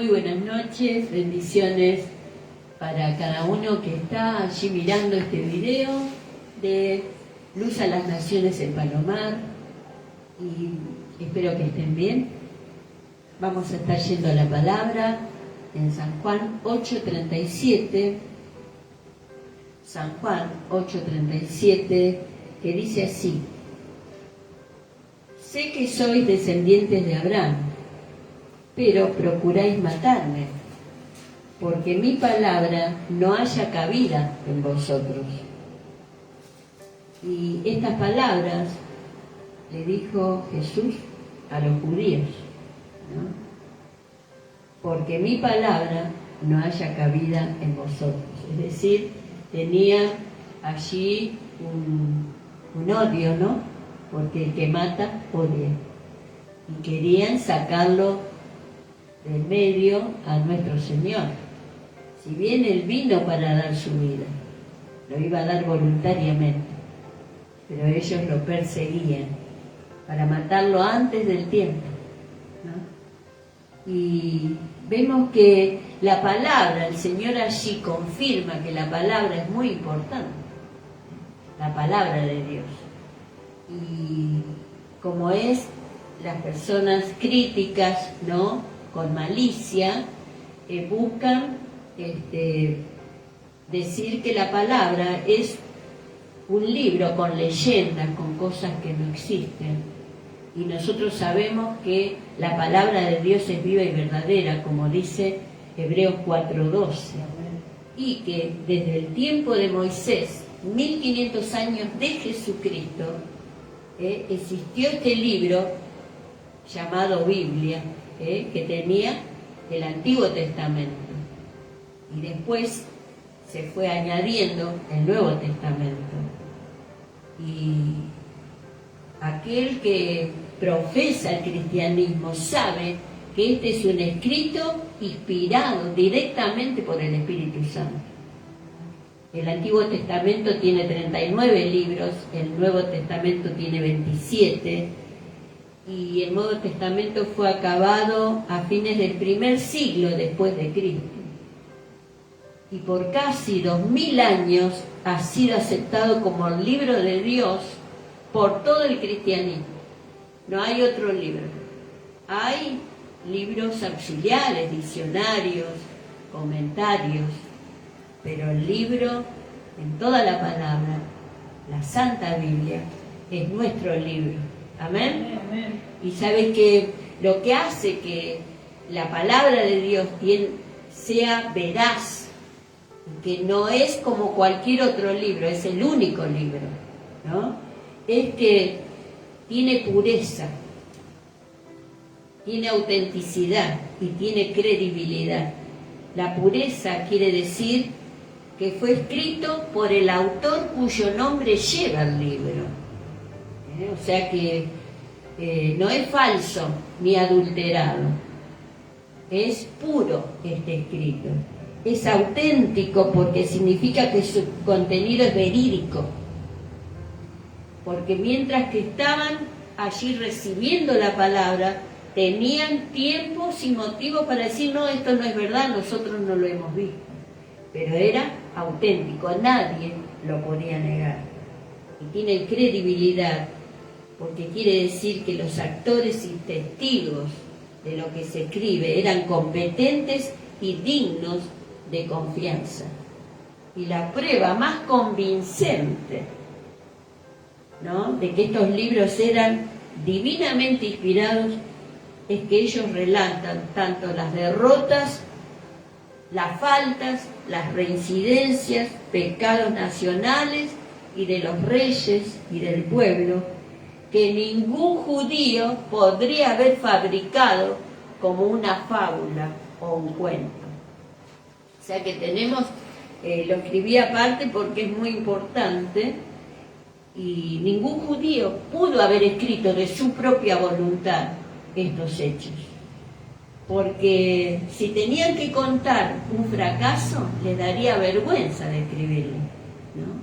Muy buenas noches, bendiciones para cada uno que está allí mirando este video de Luz a las Naciones en Palomar, y espero que estén bien. Vamos a estar yendo a la palabra en San Juan 8:37, San Juan 8:37, que dice así: sé que sois descendientes de Abraham, pero procuráis matarme, porque mi palabra no haya cabida en vosotros. Y estas palabras le dijo Jesús a los judíos, ¿no? Porque mi palabra no haya cabida en vosotros. Es decir, tenía allí un odio, ¿no? Porque el que mata odia. Y querían sacarlo del medio a nuestro Señor. Si bien Él vino para dar su vida, lo iba a dar voluntariamente, pero ellos lo perseguían para matarlo antes del tiempo, ¿no? Y vemos que la palabra, el Señor allí confirma que la palabra es muy importante, la palabra de Dios. Y como es, las personas críticas, ¿no?, con malicia, buscan decir que la palabra es un libro con leyendas, con cosas que no existen. Y nosotros sabemos que la palabra de Dios es viva y verdadera, como dice Hebreos 4:12. Y que desde el tiempo de Moisés, 1500 años de Jesucristo, existió este libro llamado Biblia, que tenía el Antiguo Testamento, y después se fue añadiendo el Nuevo Testamento. Y aquel que profesa el cristianismo sabe que este es un escrito inspirado directamente por el Espíritu Santo. El Antiguo Testamento tiene 39 libros, el Nuevo Testamento tiene 27, y el Nuevo Testamento fue acabado a fines del primer siglo después de Cristo. Y por casi 2000 años ha sido aceptado como el libro de Dios por todo el cristianismo. No hay otro libro. Hay libros auxiliares, diccionarios, comentarios, pero el libro, en toda la palabra, la Santa Biblia, es nuestro libro. Amén. Amén. Y sabes que lo que hace que la palabra de Dios sea veraz, que no es como cualquier otro libro, es el único libro, ¿no?, es que tiene pureza, tiene autenticidad y tiene credibilidad. La pureza quiere decir que fue escrito por el autor cuyo nombre lleva el libro. O sea que no es falso ni adulterado, es puro este escrito, es auténtico porque significa que su contenido es verídico, porque mientras que estaban allí recibiendo la palabra, tenían tiempos y motivos para decir: no, esto no es verdad, nosotros no lo hemos visto, pero era auténtico, nadie lo podía negar, y tiene credibilidad, porque quiere decir que los actores y testigos de lo que se escribe eran competentes y dignos de confianza. Y la prueba más convincente, ¿no?, de que estos libros eran divinamente inspirados es que ellos relatan tanto las derrotas, las faltas, las reincidencias, pecados nacionales y de los reyes y del pueblo, que ningún judío podría haber fabricado como una fábula o un cuento. O sea que tenemos, lo escribí aparte porque es muy importante, y ningún judío pudo haber escrito de su propia voluntad estos hechos, porque si tenían que contar un fracaso, les daría vergüenza de escribirlo, ¿no?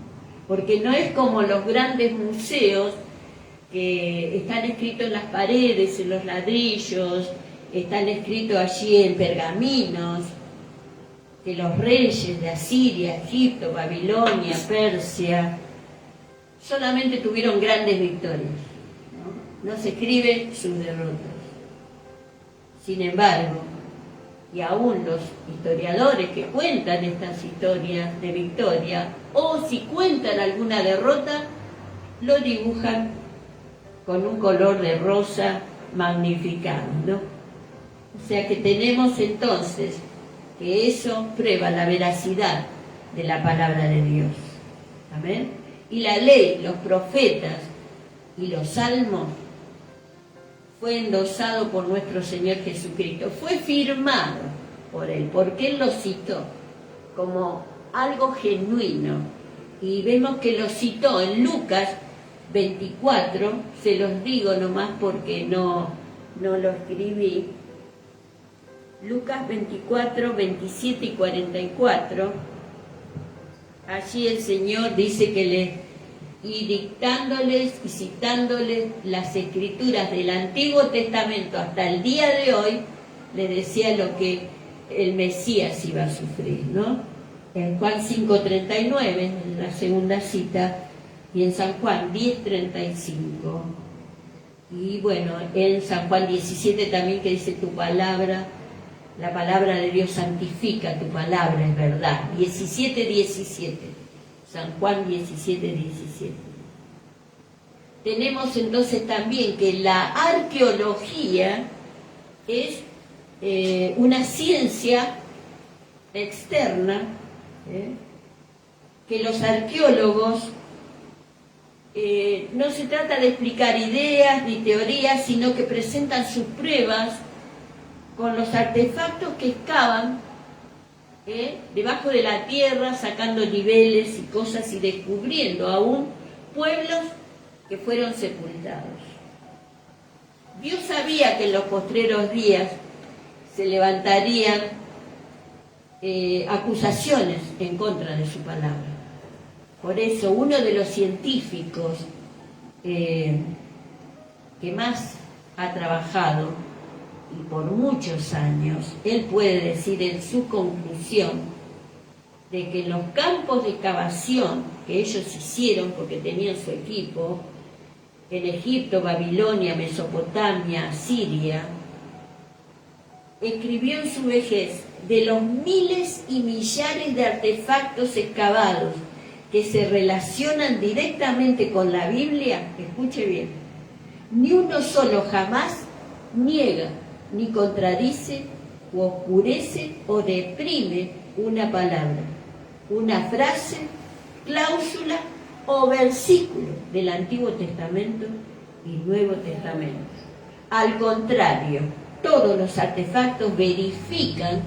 Porque no es como los grandes museos que están escritos en las paredes, en los ladrillos, están escritos allí en pergaminos, que los reyes de Asiria, Egipto, Babilonia, Persia, solamente tuvieron grandes victorias. No se escriben sus derrotas. Sin embargo, y aún los historiadores que cuentan estas historias de victoria, o si cuentan alguna derrota, lo dibujan con un color de rosa magnificado, ¿no? O sea que tenemos entonces que eso prueba la veracidad de la palabra de Dios. Amén. Y la ley, los profetas y los salmos fue endosado por nuestro Señor Jesucristo, fue firmado por Él, porque Él lo citó como algo genuino. Y vemos que lo citó en Lucas 24, se los digo nomás porque no lo escribí. Lucas 24, 27 y 44, allí el Señor dice que y dictándoles y citándoles las escrituras del Antiguo Testamento hasta el día de hoy, les decía lo que el Mesías iba a sufrir, ¿no? En Juan 5:39, en la segunda cita, y en San Juan 10:35. Y bueno, en San Juan 17 también, que dice tu palabra, la palabra de Dios santifica, tu palabra es verdad. 17:17. San Juan 17:17. Tenemos entonces también que la arqueología es una ciencia externa, que los arqueólogos no se trata de explicar ideas ni teorías, sino que presentan sus pruebas con los artefactos que excavan debajo de la tierra, sacando niveles y cosas y descubriendo aún pueblos que fueron sepultados. Dios sabía que en los postreros días se levantarían acusaciones en contra de su palabra. Por eso uno de los científicos que más ha trabajado, y por muchos años, él puede decir en su conclusión de que en los campos de excavación que ellos hicieron, porque tenían su equipo, en Egipto, Babilonia, Mesopotamia, Siria, escribió en su vejez de los miles y millares de artefactos excavados que se relacionan directamente con la Biblia, escuche bien, ni uno solo jamás niega, ni contradice, o oscurece, o deprime una palabra, una frase, cláusula o versículo del Antiguo Testamento y Nuevo Testamento. Al contrario, todos los artefactos verifican,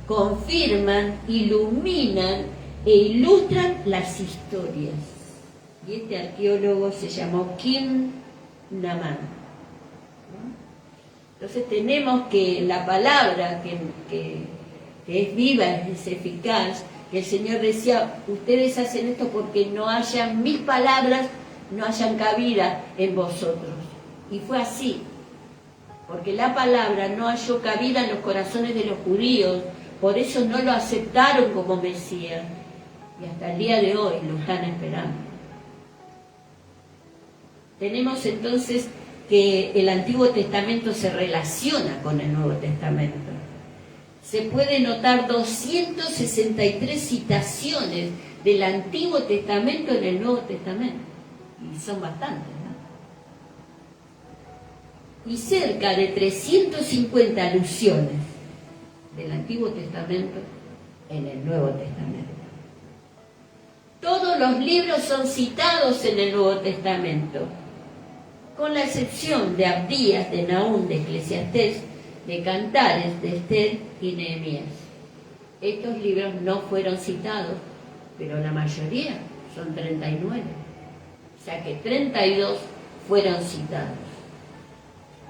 confirman, iluminan e ilustran las historias. Y este arqueólogo se llamó Kim Naman. Entonces tenemos que la palabra que es viva, es eficaz, que el Señor decía, ustedes hacen esto porque no hayan mis palabras, no hayan cabida en vosotros. Y fue así, porque la palabra no halló cabida en los corazones de los judíos, por eso no lo aceptaron como Mesías, y hasta el día de hoy lo están esperando. Tenemos entonces que el Antiguo Testamento se relaciona con el Nuevo Testamento. Se puede notar 263 citaciones del Antiguo Testamento en el Nuevo Testamento, y son bastantes, ¿no? Y cerca de 350 alusiones del Antiguo Testamento en el Nuevo Testamento. Todos los libros son citados en el Nuevo Testamento, con la excepción de Abdías, de Nahum, de Eclesiastés, de Cantares, de Esther y Nehemías. Estos libros no fueron citados, pero la mayoría, son 39. O sea que 32 fueron citados.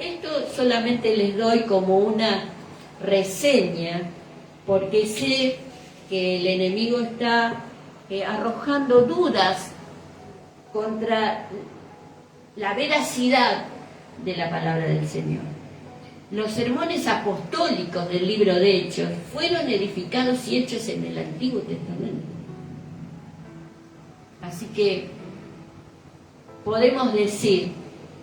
Esto solamente les doy como una reseña, porque sé que el enemigo está arrojando dudas contra la veracidad de la palabra del Señor. Los sermones apostólicos del libro de Hechos fueron edificados y hechos en el Antiguo Testamento. Así que podemos decir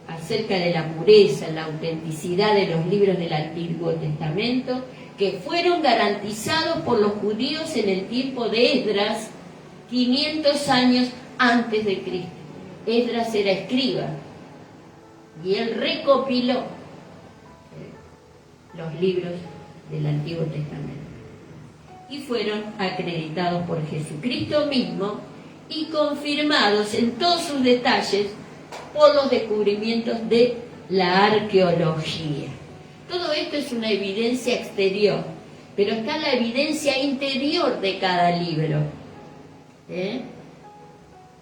acerca de la pureza, la autenticidad de los libros del Antiguo Testamento, que fueron garantizados por los judíos en el tiempo de Esdras, 500 años antes de Cristo. Esdras era escriba y él recopiló los libros del Antiguo Testamento y fueron acreditados por Jesucristo mismo y confirmados en todos sus detalles por los descubrimientos de la arqueología. Todo esto es una evidencia exterior, pero está la evidencia interior de cada libro,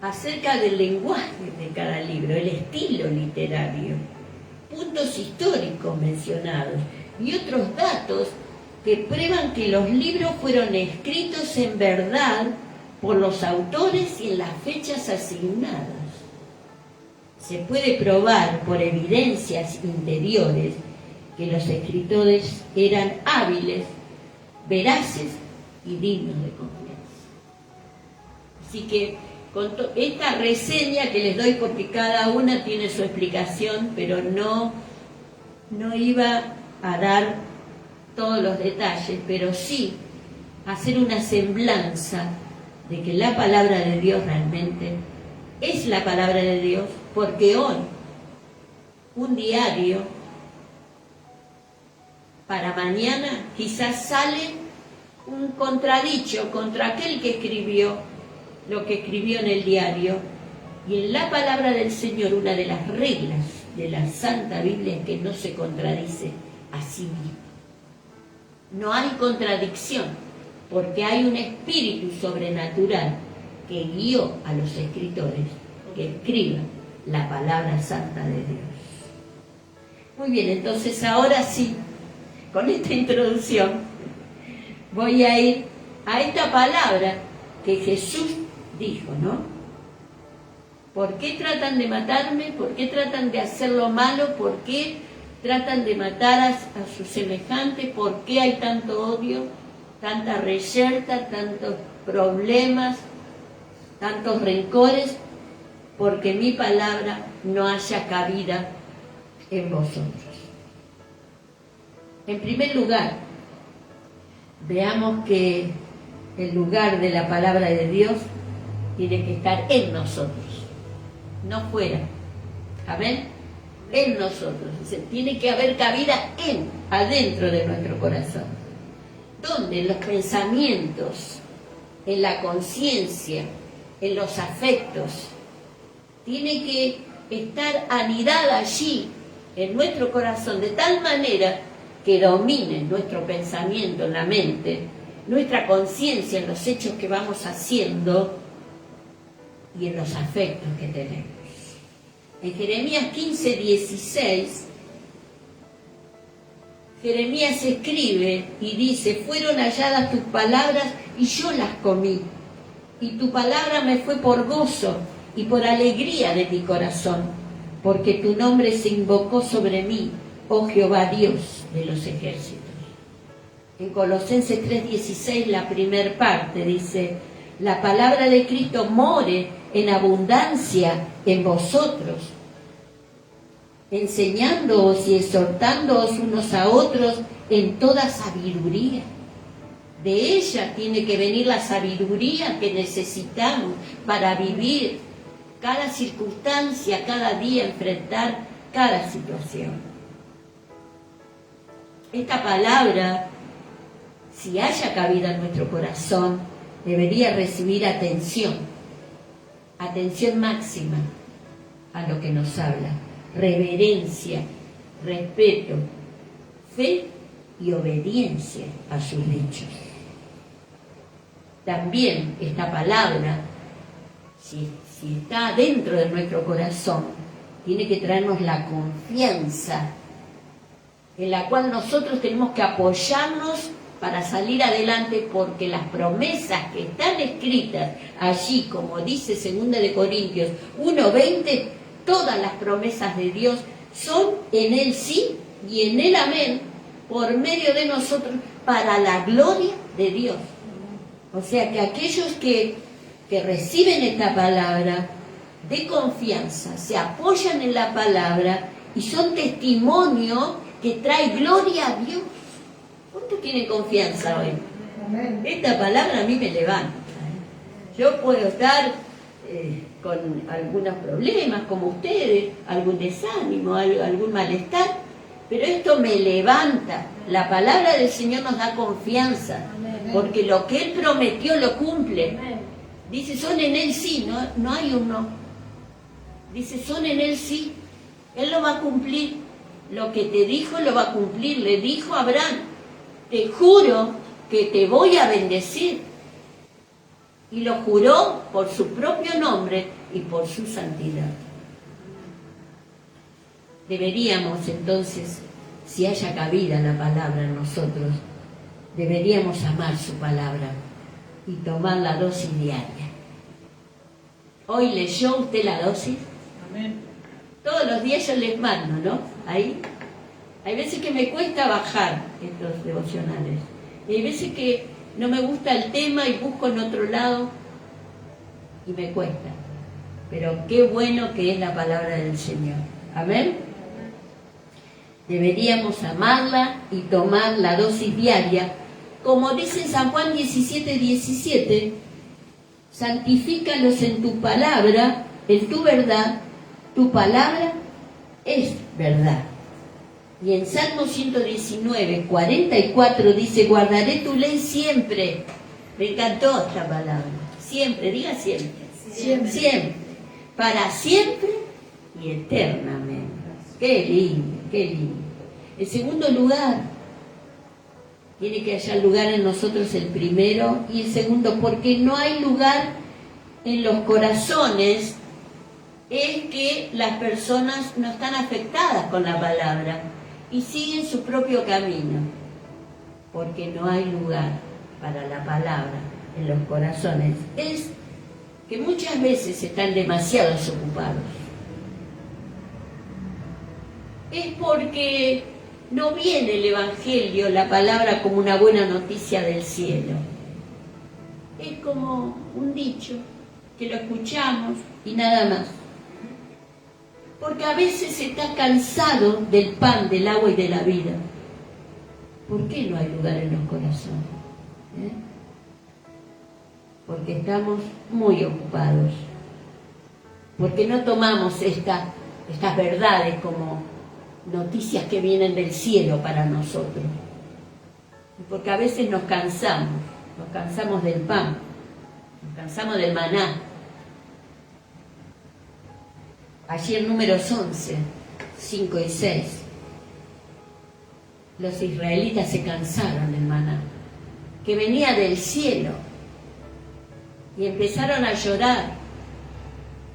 acerca del lenguaje de cada libro, el estilo literario, puntos históricos mencionados y otros datos que prueban que los libros fueron escritos en verdad por los autores y en las fechas asignadas. Se puede probar por evidencias interiores que los escritores eran hábiles, veraces y dignos de confianza. Así que con esta reseña que les doy, porque cada una tiene su explicación, pero no iba a dar todos los detalles, pero sí hacer una semblanza de que la palabra de Dios realmente es la palabra de Dios, porque hoy un diario para mañana quizás sale un contradicho contra aquel que escribió lo que escribió en el diario, y en la palabra del Señor una de las reglas de la Santa Biblia es que no se contradice a sí mismo. No hay contradicción, porque hay un espíritu sobrenatural que guió a los escritores que escriban la palabra santa de Dios. Muy bien, entonces ahora sí, con esta introducción, voy a ir a esta palabra que Jesús dijo, ¿no? ¿Por qué tratan de matarme? ¿Por qué tratan de hacer lo malo? ¿Por qué tratan de matar a sus semejantes? ¿Por qué hay tanto odio, tanta reyerta, tantos problemas, tantos rencores? Porque mi palabra no haya cabida en vosotros. En primer lugar, veamos que el lugar de la palabra de Dios tiene que estar en nosotros, no fuera. Amén. En nosotros. Tiene que haber cabida adentro de nuestro corazón. ¿Dónde? En los pensamientos, en la conciencia, en los afectos. Tiene que estar anidada allí, en nuestro corazón, de tal manera que domine nuestro pensamiento en la mente, nuestra conciencia en los hechos que vamos haciendo y en los afectos que tenemos. En Jeremías 15:16, Jeremías escribe y dice: fueron halladas tus palabras y yo las comí, y tu palabra me fue por gozo y por alegría de mi corazón, porque tu nombre se invocó sobre mí, oh Jehová Dios de los ejércitos. En Colosenses 3:16, la primer parte dice: la palabra de Cristo more en abundancia en vosotros, enseñándoos y exhortándoos unos a otros en toda sabiduría. De ella tiene que venir la sabiduría que necesitamos para vivir cada circunstancia, cada día, enfrentar cada situación. Esta palabra, si haya cabida en nuestro corazón, debería recibir atención máxima a lo que nos habla, reverencia, respeto, fe y obediencia a sus dichos. También esta palabra, si está dentro de nuestro corazón, tiene que traernos la confianza en la cual nosotros tenemos que apoyarnos para salir adelante, porque las promesas que están escritas allí, como dice 2 de Corintios 1:20, todas las promesas de Dios son en Él sí y en el amén, por medio de nosotros, para la gloria de Dios. O sea que aquellos que reciben esta palabra de confianza, se apoyan en la palabra y son testimonio que trae gloria a Dios. ¿Cuántos tienen confianza hoy? Esta palabra a mí me levanta. Yo puedo estar con algunos problemas como ustedes, algún desánimo, algún malestar, pero esto me levanta. La palabra del Señor nos da confianza, porque lo que Él prometió lo cumple. Dice, son en Él sí, no hay un no. Dice, son en Él sí, Él lo va a cumplir. Lo que te dijo lo va a cumplir. Le dijo a Abraham, te juro que te voy a bendecir. Y lo juró por su propio nombre y por su santidad. Deberíamos entonces, si haya cabida la palabra en nosotros, deberíamos amar su palabra y tomar la dosis diaria. ¿Hoy leyó usted la dosis? Amén. Todos los días yo les mando, ¿no? Ahí. Hay veces que me cuesta bajar estos devocionales. Y hay veces que no me gusta el tema y busco en otro lado y me cuesta. Pero qué bueno que es la palabra del Señor. Amén. Deberíamos amarla y tomar la dosis diaria. Como dice en San Juan 17:17, santifícalos en tu palabra, en tu verdad, tu palabra es verdad. Y en Salmo 119:44 dice, guardaré tu ley siempre. Me encantó esta palabra. Siempre, diga siempre. Siempre. Siempre. Para siempre y eternamente. Qué lindo, qué lindo. En segundo lugar, tiene que hallar lugar en nosotros el primero y el segundo, porque no hay lugar en los corazones, es que las personas no están afectadas con la palabra y siguen su propio camino, porque no hay lugar para la palabra en los corazones. Es que muchas veces están demasiado ocupados. Es porque no viene el Evangelio, la palabra, como una buena noticia del cielo. Es como un dicho que lo escuchamos y nada más. Porque a veces se está cansado del pan, del agua y de la vida. ¿Por qué no hay lugar en los corazones? Porque estamos muy ocupados. Porque no tomamos estas verdades como noticias que vienen del cielo para nosotros. Porque a veces nos cansamos del pan, nos cansamos del maná. Allí en Números 11, 5 y 6, los israelitas se cansaron del maná, que venía del cielo, y empezaron a llorar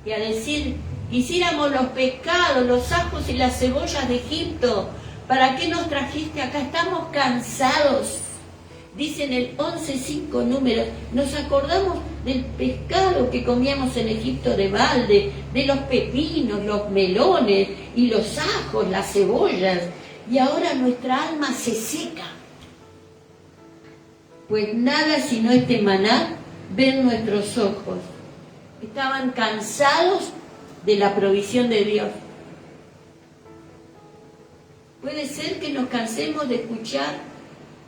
y a decir, hiciéramos los pescados, los ajos y las cebollas de Egipto, ¿para qué nos trajiste acá? Estamos cansados. Dice en el 11:5 Números, nos acordamos del pescado que comíamos en Egipto de balde, de los pepinos, los melones y los ajos, las cebollas, y ahora nuestra alma se seca. Pues nada sino este maná ven nuestros ojos. Estaban cansados de la provisión de Dios. Puede ser que nos cansemos de escuchar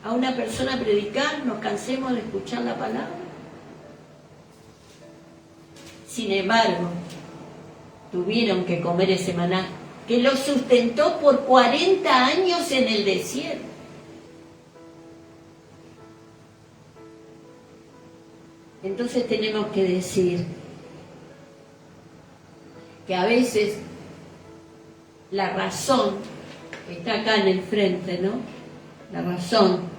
a una persona predicar, nos cansemos de escuchar la palabra. Sin embargo, tuvieron que comer ese maná, que los sustentó por 40 años en el desierto. Entonces tenemos que decir que a veces la razón está acá en el frente, ¿no? La razón.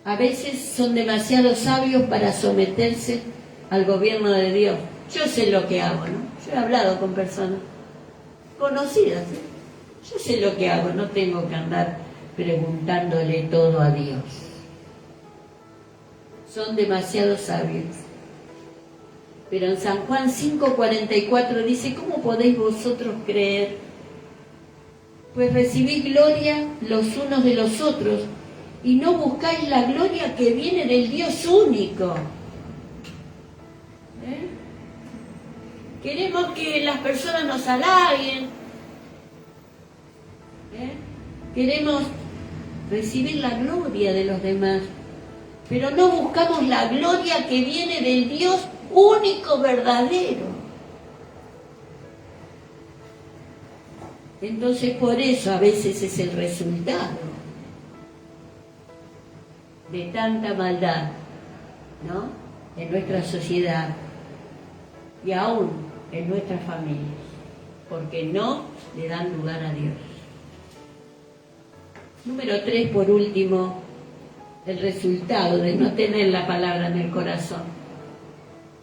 A veces son demasiado sabios para someterse al gobierno de Dios. Yo sé lo que hago, ¿no? Yo he hablado con personas conocidas, ¿eh? Yo sé lo que hago, no tengo que andar preguntándole todo a Dios. Son demasiado sabios. Pero en San Juan 5:44 dice, ¿cómo podéis vosotros creer? pues recibid gloria los unos de los otros y no buscáis la gloria que viene del Dios único. Queremos que las personas nos halaguen. Queremos recibir la gloria de los demás, pero no buscamos la gloria que viene del Dios único, verdadero. Entonces por eso a veces es el resultado de tanta maldad, ¿no?, en nuestra sociedad y aún en nuestras familias, porque no le dan lugar a Dios. Número 3, por último, el resultado de no tener la palabra en el corazón,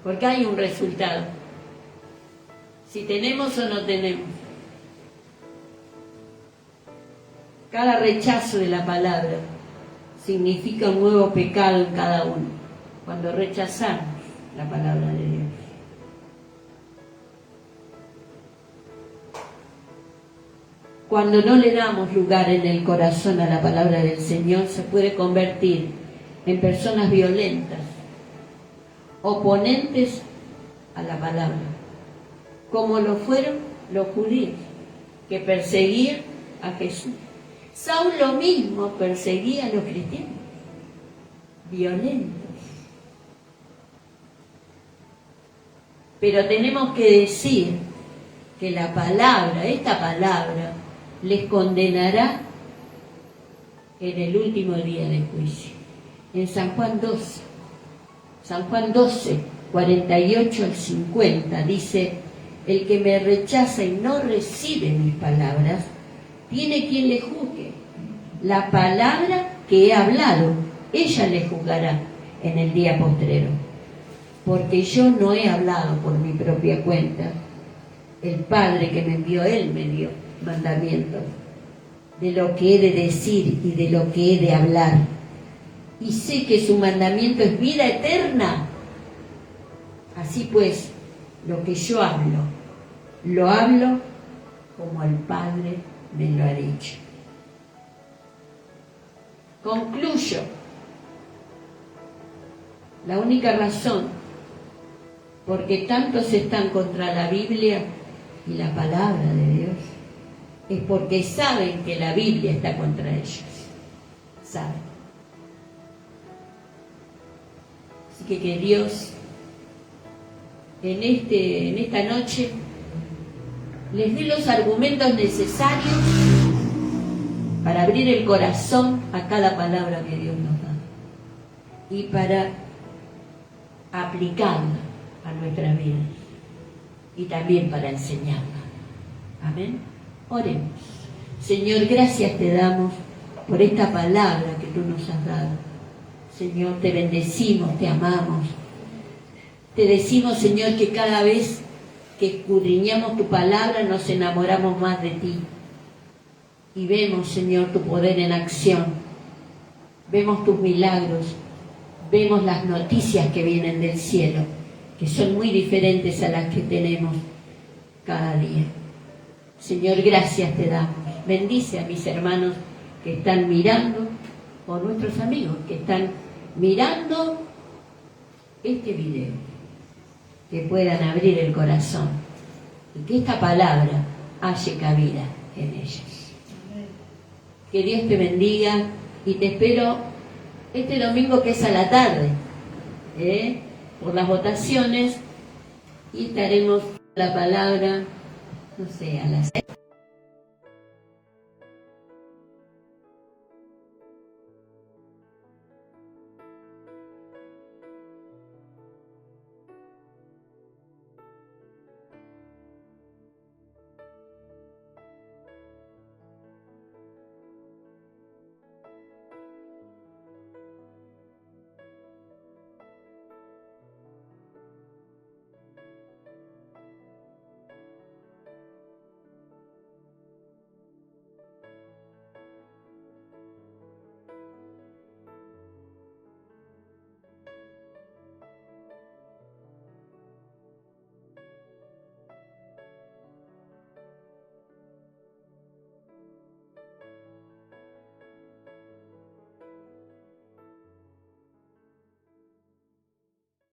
porque hay un resultado, si tenemos o no tenemos. Cada rechazo de la palabra significa un nuevo pecado en cada uno, cuando rechazamos la palabra de Dios. Cuando no le damos lugar en el corazón a la palabra del Señor, se puede convertir en personas violentas, oponentes a la palabra, como lo fueron los judíos, que perseguían a Jesús. Saulo mismo perseguía a los cristianos, violentos. Pero tenemos que decir que la palabra, esta palabra, les condenará en el último día del juicio. En San Juan 12, 48 al 50, dice: el que me rechaza y no recibe mis palabras, tiene quien le juzgue. La palabra que he hablado, ella le juzgará en el día postrero. Porque yo no he hablado por mi propia cuenta. El Padre que me envió, Él me dio mandamientos de lo que he de decir y de lo que he de hablar. Y sé que su mandamiento es vida eterna. Así pues, lo que yo hablo, lo hablo como el Padre me lo ha dicho. Concluyo. La única razón porque tantos están contra la Biblia y la palabra de Dios es porque saben que la Biblia está contra ellos. Saben. Así que Dios en esta noche les dé los argumentos necesarios para abrir el corazón a cada palabra que Dios nos da y para aplicarla a nuestras vidas y también para enseñarla. Amén. Oremos. Señor, gracias te damos por esta palabra que tú nos has dado. Señor, te bendecimos, te amamos. Te decimos, Señor, que cada vez que escudriñamos tu palabra nos enamoramos más de ti. Y vemos, Señor, tu poder en acción. Vemos tus milagros. Vemos las noticias que vienen del cielo, que son muy diferentes a las que tenemos cada día. Señor, gracias te damos. Bendice a mis hermanos que están mirando, o nuestros amigos que están mirando este video, que puedan abrir el corazón y que esta palabra halle cabida en ellos. Que Dios te bendiga y te espero este domingo, que es a la tarde, por las votaciones, y estaremos la palabra, no sé, a las 6.